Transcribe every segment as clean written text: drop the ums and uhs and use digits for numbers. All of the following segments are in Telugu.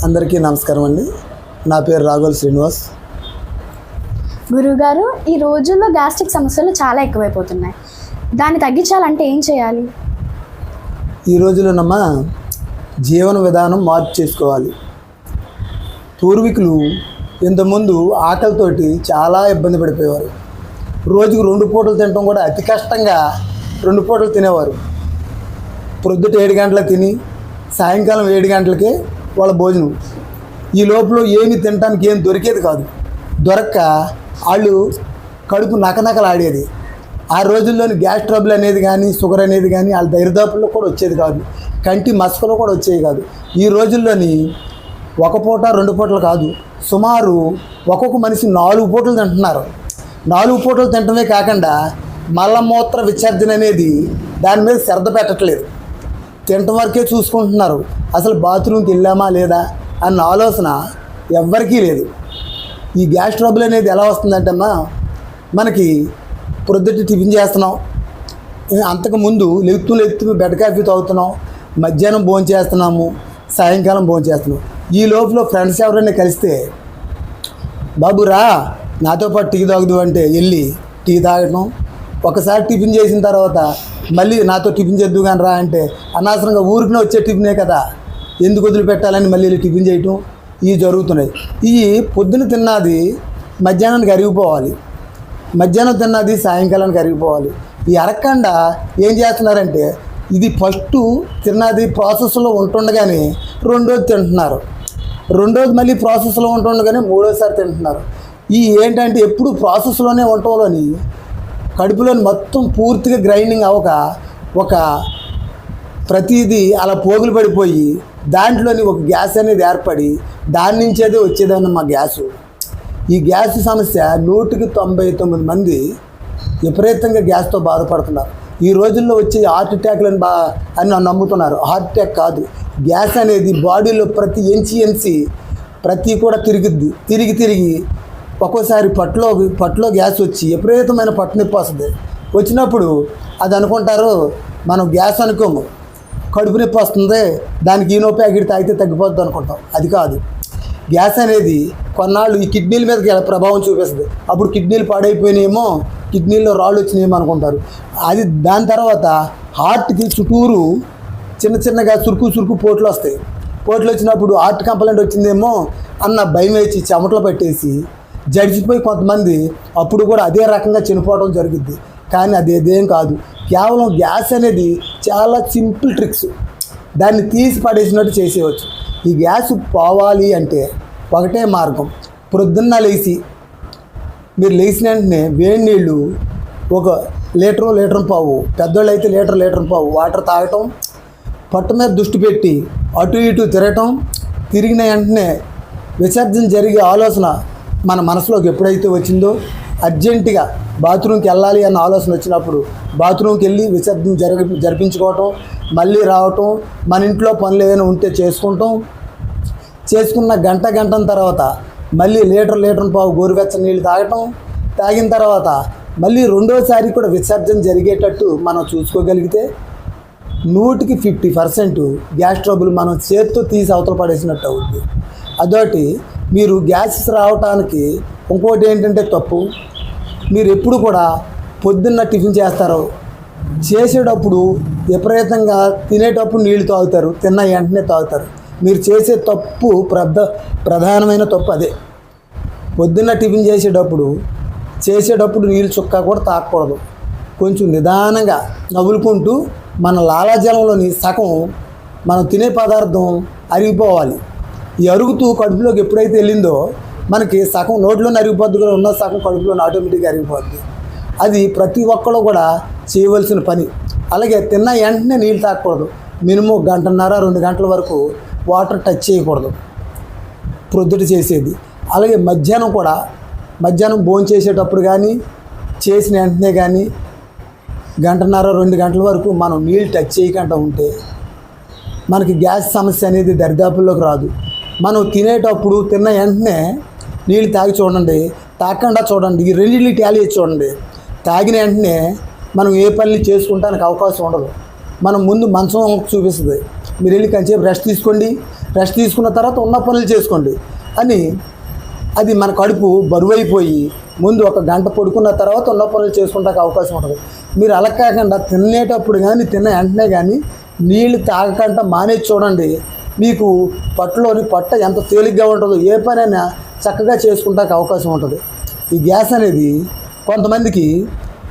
అందరికీ నమస్కారం అండి. నా పేరు రాఘోల్ శ్రీనివాస్. గురుగారు, ఈ రోజుల్లో గ్యాస్ట్రిక్ సమస్యలు చాలా ఎక్కువైపోతున్నాయి. దాన్ని తగ్గించాలంటే ఏం చేయాలి? ఈ రోజుల్లోనమ్మా జీవన విధానం మార్పు చేసుకోవాలి. పూర్వీకులు ఇంతకుముందు ఆకలితోటి చాలా ఇబ్బంది పడిపోయేవారు. రోజుకు 2 పూటలు తినడం కూడా అతి కష్టంగా 2 పూటలు తినేవారు. ప్రొద్దుట 7 గంటలకు తిని సాయంకాలం 7 గంటలకే వాళ్ళ భోజనం. ఈ లోపల ఏమి తినడానికి ఏం దొరికేది కాదు. దొరక్క వాళ్ళు కడుపు నకనకలాడేది. ఆ రోజుల్లోని గ్యాస్ ట్రబుల్ అనేది కానీ షుగర్ అనేది కానీ వాళ్ళ దరిదాపుల్లో కూడా వచ్చేది కాదు. కంటి మసకలో కూడా వచ్చేవి కాదు. ఈ రోజుల్లోని 1 పూట 2 పూటలు కాదు, సుమారు ఒక్కొక్క మనిషి 4 పూటలు తింటున్నారు. 4 పూటలు తినటమే కాకుండా మలమూత్ర విసర్జన అనేది దాని మీద శ్రద్ధ పెట్టట్లేదు. తినటం వరకే చూసుకుంటున్నారు. అసలు బాత్రూమ్కి వెళ్ళామా లేదా అన్న ఆలోచన ఎవ్వరికీ లేదు. ఈ గ్యాస్ ట్రబుల్ అనేది ఎలా వస్తుందంటమ్మా, మనకి ప్రొద్దుట టిఫిన్ చేస్తున్నాం, అంతకుముందు లెగుతూ బెడ్ కాఫీ తాగుతున్నాం, మధ్యాహ్నం భోజనం చేస్తున్నాము, సాయంకాలం భోజనం చేస్తున్నాం. ఈ లోపల ఫ్రెండ్స్ ఎవరైనా కలిస్తే బాబు రా నాతో పాటు టీ తాగుదు అంటే వెళ్ళి టీ తాగటం. ఒకసారి టిఫిన్ చేసిన తర్వాత మళ్ళీ నాతో టిఫిన్ చేద్దు కానీ రా అంటే అనవసరంగా ఊరికినే వచ్చే టిఫినే కదా, ఎందుకు వదిలిపెట్టాలని మళ్ళీ టిఫిన్ చేయటం ఇవి జరుగుతున్నాయి. ఇవి పొద్దున తిన్నది మధ్యాహ్నానికి అరిగిపోవాలి, మధ్యాహ్నం తిన్నది సాయంకాలానికి అరిగిపోవాలి. ఈ అరగకుండా ఏం చేస్తున్నారంటే ఇది ఫస్ట్ తిన్నది ప్రాసెస్లో ఉంటుండగానే రెండోది తింటున్నారు, రెండోది మళ్ళీ ప్రాసెస్లో ఉంటుండగానే మూడోసారి తింటున్నారు. ఈ ఏంటంటే ఎప్పుడు ప్రాసెస్లోనే ఉండటంలోని కడుపులోని మొత్తం పూర్తిగా గ్రైండింగ్ అవ్వక ఒక ప్రతిదీ అలా పోగులు పడిపోయి దాంట్లోని ఒక గ్యాస్ అనేది ఏర్పడి దాని నుంచేదే వచ్చేదన్న మా గ్యాసు. ఈ గ్యాస్ సమస్య 199 మంది విపరీతంగా గ్యాస్తో బాధపడుతున్నారు. ఈ రోజుల్లో వచ్చే హార్ట్ అటాక్లను అని నమ్ముతున్నారు. హార్ట్ అటాక్ కాదు, గ్యాస్ అనేది బాడీలో ప్రతి ఎంచి ప్రతి కూడా తిరిగి ఒక్కోసారి పట్లో గ్యాస్ వచ్చి విపరీతమైన పట్టు నొప్పి వస్తుంది. వచ్చినప్పుడు అది అనుకుంటారు మనం గ్యాస్ అనుకోము, కడుపు నొప్పి వస్తుంది, దానికి ఈనో ప్యాకెట్ తాగితే తగ్గిపోతుంది అనుకుంటాం. అది కాదు. గ్యాస్ అనేది కొన్నాళ్ళు ఈ కిడ్నీల మీద ప్రభావం చూపిస్తుంది. అప్పుడు కిడ్నీలు పాడైపోయినాయేమో, కిడ్నీల్లో రాళ్ళు వచ్చినాయేమో అనుకుంటారు. అది దాని తర్వాత హార్ట్కి చుట్టూరు చిన్నగా సురుకు పోట్లు వస్తాయి. పోట్లు వచ్చినప్పుడు హార్ట్ కంప్లైంట్ వచ్చిందేమో అన్న భయం వేసి చెమటలు పట్టేసి జడిచిపోయి కొంతమంది అప్పుడు కూడా అదే రకంగా చనిపోవడం జరుగుద్ది. కానీ అదేం కాదు. కేవలం గ్యాస్ అనేది చాలా సింపుల్ ట్రిక్స్, దాన్ని తీసి పడేసినట్టు చేసేయవచ్చు. ఈ గ్యాస్ పోవాలి అంటే ఒకటే మార్గం, ప్రొద్దున్న మీరు లేచిన వెంటనే వేడి నీళ్ళు 1 లీటర్ పావు, పెద్దోళ్ళు అయితే లీటర్ పావు వాటర్ తాగటం, పట్టు మీద దృష్టి పెట్టి అటు ఇటు తిరగటం, తిరిగిన వెంటనే విసర్జన జరిగే ఆలోచన మన మనసులోకి ఎప్పుడైతే వచ్చిందో అర్జెంటుగా బాత్రూమ్కి వెళ్ళాలి అన్న ఆలోచన వచ్చినప్పుడు బాత్రూమ్కి వెళ్ళి విసర్జన జరిపించుకోవటం, మళ్ళీ రావటం, మన ఇంట్లో పనులు ఏమైనా ఉంటే చేసుకున్న గంట తర్వాత మళ్ళీ లీటర్ పావు గోరువెచ్చని నీళ్ళు తాగిన తర్వాత మళ్ళీ రెండోసారి కూడా విసర్జన జరిగేటట్టు మనం చూసుకోగలిగితే 100కి 50% గ్యాస్ ట్రబుల్ మనం చేతితో తీసి అవతల పడేసినట్టు అవుతుంది. అదొకటి. మీరు గ్యాస్ రావటానికి ఇంకోటి ఏంటంటే తప్పు, మీరు ఎప్పుడు కూడా పొద్దున్న టిఫిన్ చేసేటప్పుడు విపరీతంగా తినేటప్పుడు నీళ్ళు తాగుతారు, తిన్న వెంటనే తాగుతారు. మీరు చేసే తప్పు ప్రధానమైన తప్పు అదే. పొద్దున్న టిఫిన్ చేసేటప్పుడు నీళ్ళు చుక్క కూడా తాగకూడదు. కొంచెం నిదానంగా నవ్వులుకుంటూ మన లాలాజలంలోని సగం మనం తినే పదార్థం అరిగిపోవాలి. ఈ అరుగుతూ కడుపులోకి ఎప్పుడైతే వెళ్ళిందో మనకి సగం నోట్లోనే అరిగిపోద్ది, కూడా ఉన్న సగం కడుపులోనే ఆటోమేటిక్గా అరిగిపోద్ది. అది ప్రతి ఒక్కళ్ళు కూడా చేయవలసిన పని. అలాగే తిన్న వెంటనే నీళ్ళు తాగకూడదు. మినిమం 1.5-2 గంటల వరకు వాటర్ టచ్ చేయకూడదు ప్రొద్దుట చేసేది. అలాగే మధ్యాహ్నం భోజనం చేసేటప్పుడు కానీ చేసిన వెంటనే కానీ 1.5-2 గంటల వరకు మనం నీళ్ళు టచ్ చేయకుండా ఉంటే మనకి గ్యాస్ సమస్య అనేది దరిదాపుల్లోకి రాదు. మనం తినేటప్పుడు తిన్న వెంటనే నీళ్ళు తాగి చూడండి, తాగకుండా చూడండి, ఈ రెండింటిని టాలీ చేసి చూడండి. తాగిన వెంటనే మనం ఏ పని చేసుకుంటానికి అవకాశం ఉండదు. మనం ముందు మంచం చూపిస్తుంది, మీరు వెళ్ళి కొంచెంసేపు రెస్ట్ తీసుకోండి, రెస్ట్ తీసుకున్న తర్వాత ఉన్న పనులు చేసుకోండి అని. అది మన కడుపు బరువైపోయి ముందు ఒక గంట పడుకున్న తర్వాత ఉన్న పనులు చేసుకుంటానికి అవకాశం ఉంటుంది. మీరు అలా కాకుండా తినేటప్పుడు కానీ తిన్న వెంటనే కానీ నీళ్ళు తాగకుండా మానేసి చూడండి, మీకు పొట్ట ఎంత తేలిగ్గా ఉంటుందో ఏ పనైనా చక్కగా చేసుకుంటానికి అవకాశం ఉంటుంది. ఈ గ్యాస్ అనేది కొంతమందికి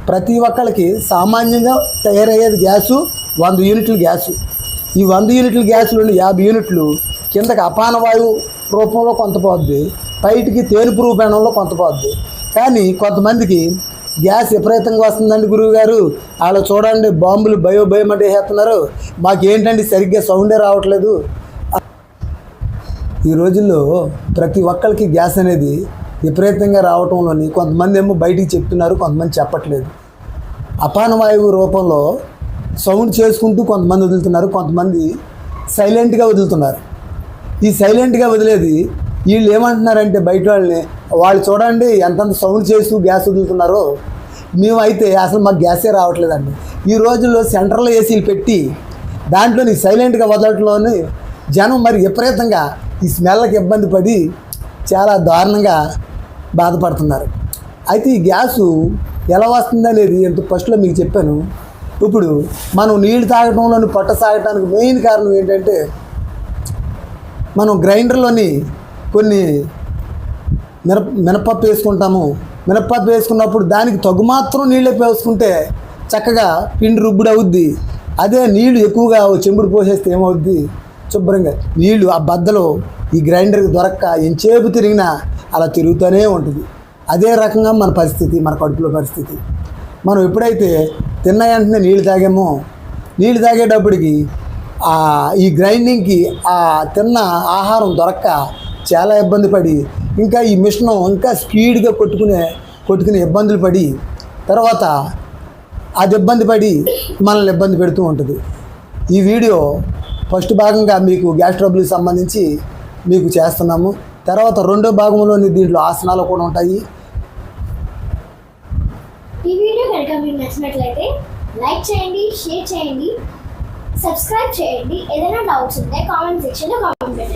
ప్రతి ఒక్కరికి సామాన్యంగా తయారయ్యేది గ్యాసు 100 యూనిట్ల గ్యాసు. ఈ 100 యూనిట్ల గ్యాస్ నుండి 50 యూనిట్లు కిందకి అపాన వాయువు రూపంలో కొంత పోద్ది, బయటికి తేనుపు రూపంలో కొంత పోద్ది. కానీ కొంతమందికి గ్యాస్ విపరీతంగా వస్తుందండి గురువుగారు, వాళ్ళు చూడండి బాంబులు భయం అంటే వేస్తున్నారు, మాకేంటండి సరిగ్గా సౌండే రావట్లేదు. ఈ రోజుల్లో ప్రతి ఒక్కరికి గ్యాస్ అనేది విపరీతంగా రావటంలోని కొంతమంది ఏమో బయటికి చెప్తున్నారు, కొంతమంది చెప్పట్లేదు. అపాన వాయువు రూపంలో సౌండ్ చేసుకుంటూ కొంతమంది వదులుతున్నారు, కొంతమంది సైలెంట్గా వదులుతున్నారు. ఈ సైలెంట్గా వదిలేది వీళ్ళు ఏమంటున్నారంటే బయట వాళ్ళు చూడండి ఎంతంత సౌండ్ చేస్తూ గ్యాస్ వదులుతున్నారో, మేమైతే అసలు మాకు గ్యాసే రావట్లేదండి. ఈ రోజుల్లో సెంటర్లో ఏసీలు పెట్టి దాంట్లోని సైలెంట్గా వదలటంలోని జనం మరి విపరీతంగా ఈ స్మెల్కి ఇబ్బంది పడి చాలా దారుణంగా బాధపడుతున్నారు. అయితే ఈ గ్యాసు ఎలా వస్తుంది అనేది ఫస్ట్లో మీకు చెప్పాను. ఇప్పుడు మనం నీళ్ళు తాగటంలోని పొట్ట సాగటానికి మెయిన్ కారణం ఏంటంటే మనం గ్రైండర్లోని కొన్ని మినపప్పు వేసుకుంటాము. మినపప్పు వేసుకున్నప్పుడు దానికి తగు మాత్రం నీళ్ళే వేసుకుంటే చక్కగా పిండి రుబ్బుడు అవుద్ది. అదే నీళ్ళు ఎక్కువగా చెంబుడు పోసేస్తే ఏమవుద్ది, శుభ్రంగా నీళ్ళు ఆ బద్దలో ఈ గ్రైండర్కి దొరక్క ఎంచేపు తిరిగినా అలా తిరుగుతూనే ఉంటుంది. అదే రకంగా మన పరిస్థితి, మన కడుపులో పరిస్థితి. మనం ఎప్పుడైతే తిన్న వెంటనే నీళ్ళు తాగామో, నీళ్ళు తాగేటప్పటికి ఈ గ్రైండింగ్కి ఆ తిన్న ఆహారం దొరక్క చాలా ఇబ్బంది పడి ఇంకా ఈ మిషను ఇంకా స్పీడ్గా కొట్టుకునే ఇబ్బందులు పడి తర్వాత అది ఇబ్బంది పడి మనల్ని ఇబ్బంది పెడుతూ ఉంటుంది. ఈ వీడియో ఫస్ట్ భాగంగా మీకు గ్యాస్ ట్రబుల్కి సంబంధించి మీకు చేస్తున్నాము. తర్వాత రెండో భాగంలోని దీంట్లో ఆసనాలు కూడా ఉంటాయి. ఈ వీడియో కనుక మీకు నచ్చినట్లయితే లైక్ చేయండి, షేర్ చేయండి, సబ్స్క్రైబ్ చేయండి. ఏదైనా డౌట్స్ ఉంటే కామెంట్ సెక్షన్లో కామెంట్ పెట్టండి.